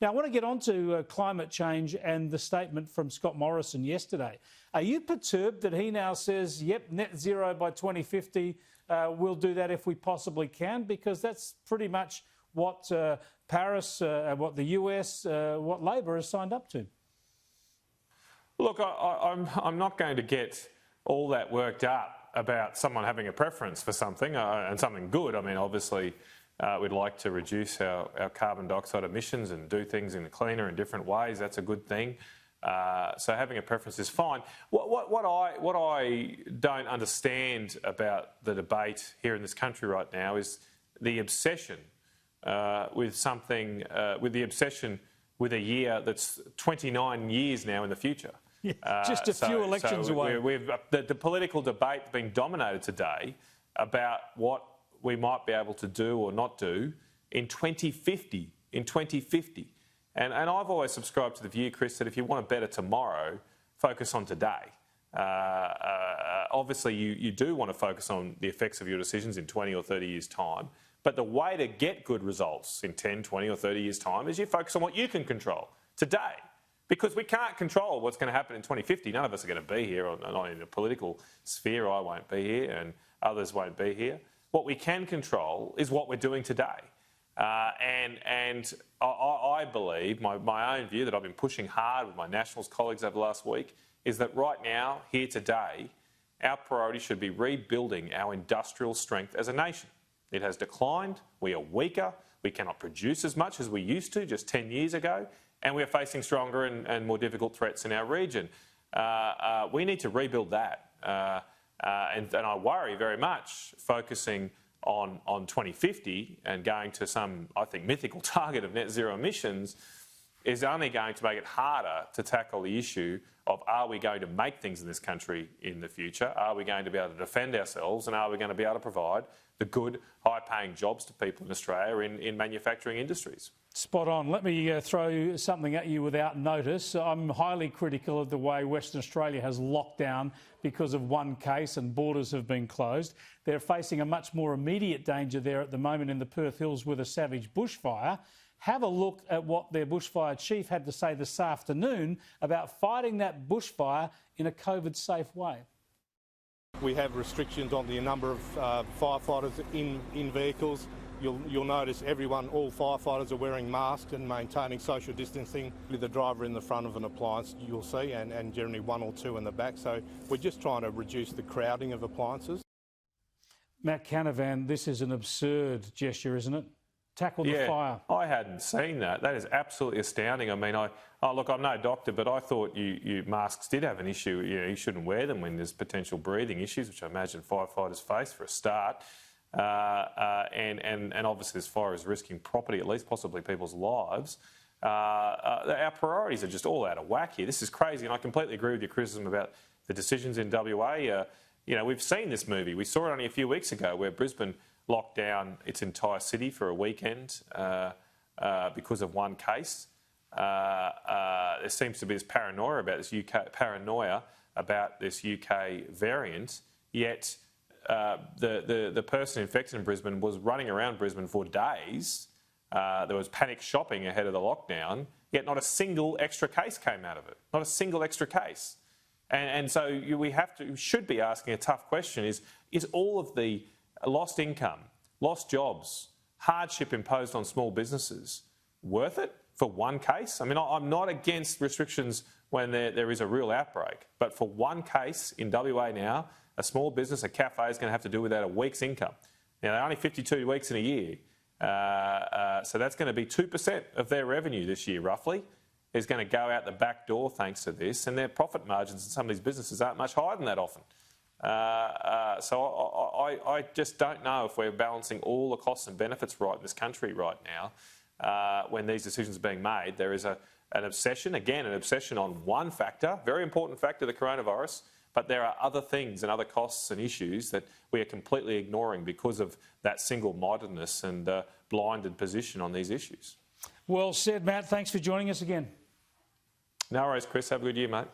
Now, I want to get on to climate change and the statement from Scott Morrison yesterday. Are you perturbed that he now says, yep, net zero by 2050, we'll do that if we possibly can? Because that's pretty much what Paris, what the US, what Labor has signed up to. Look, I'm not going to get all that worked up about someone having a preference for something and something good. I mean, obviously, we'd like to reduce our carbon dioxide emissions and do things in cleaner and different ways. That's a good thing. So having a preference is fine. What I don't understand about the debate here in this country right now is the obsession with something, with a year that's 29 years now in the future. Yeah, just a few elections away. The political debate's been dominated today about what we might be able to do or not do in 2050. And I've always subscribed to the view, Chris, that if you want a better tomorrow, focus on today. Obviously, you do want to focus on the effects of your decisions in 20 or 30 years' time. But the way to get good results in 10, 20 or 30 years' time is you focus on what you can control today. Because we can't control what's going to happen in 2050. None of us are going to be here, or not in the political sphere. I won't be here and others won't be here. What we can control is what we're doing today. And I believe, my own view that I've been pushing hard with my Nationals colleagues over the last week, is that right now, here today, our priority should be rebuilding our industrial strength as a nation. It has declined. We are weaker. We cannot produce as much as we used to just 10 years ago. And we are facing stronger and more difficult threats in our region. We need to rebuild that. And I worry very much focusing on 2050 and going to some, I think, mythical target of net zero emissions is only going to make it harder to tackle the issue of, are we going to make things in this country in the future? Are we going to be able to defend ourselves? And are we going to be able to provide the good, high-paying jobs to people in Australia in manufacturing industries? Spot on. Let me throw something at you without notice. I'm highly critical of the way Western Australia has locked down because of one case and borders have been closed. They're facing a much more immediate danger there at the moment in the Perth Hills with a savage bushfire. Have a look at what their bushfire chief had to say this afternoon about fighting that bushfire in a COVID-safe way. We have restrictions on the number of firefighters in vehicles. You'll notice all firefighters are wearing masks and maintaining social distancing. With the driver in the front of an appliance, you'll see, and generally one or two in the back. So we're just trying to reduce the crowding of appliances. Matt Canavan, this is an absurd gesture, isn't it? Tackle the fire. I hadn't seen that. That is absolutely astounding. I mean, look, I'm no doctor, but I thought masks did have an issue. You shouldn't wear them when there's potential breathing issues, which I imagine firefighters face for a start. And obviously this fire is risking property, at least possibly people's lives. Our priorities are just all out of whack here. This is crazy, and I completely agree with your criticism about the decisions in WA. We've seen this movie. We saw it only a few weeks ago where Brisbane locked down its entire city for a weekend because of one case. There seems to be this paranoia about this UK variant, yet the person infected in Brisbane was running around Brisbane for days. There was panic shopping ahead of the lockdown, yet not a single extra case came out of it. Not a single extra case. And so we should be asking a tough question, is all of the lost income, lost jobs, hardship imposed on small businesses worth it for one case? I mean, I'm not against restrictions when there is a real outbreak, but for one case in WA now, a small business, a cafe, is going to have to do without a week's income. Now, they're only 52 weeks in a year, so that's going to be 2% of their revenue this year, roughly, is going to go out the back door thanks to this, and their profit margins in some of these businesses aren't much higher than that often. So I just don't know if we're balancing all the costs and benefits right in this country right now when these decisions are being made. There is an obsession on one factor, very important factor, the coronavirus, but there are other things and other costs and issues that we are completely ignoring because of that single-mindedness and blinded position on these issues. Well said, Matt. Thanks for joining us again. No worries, Chris. Have a good year, mate.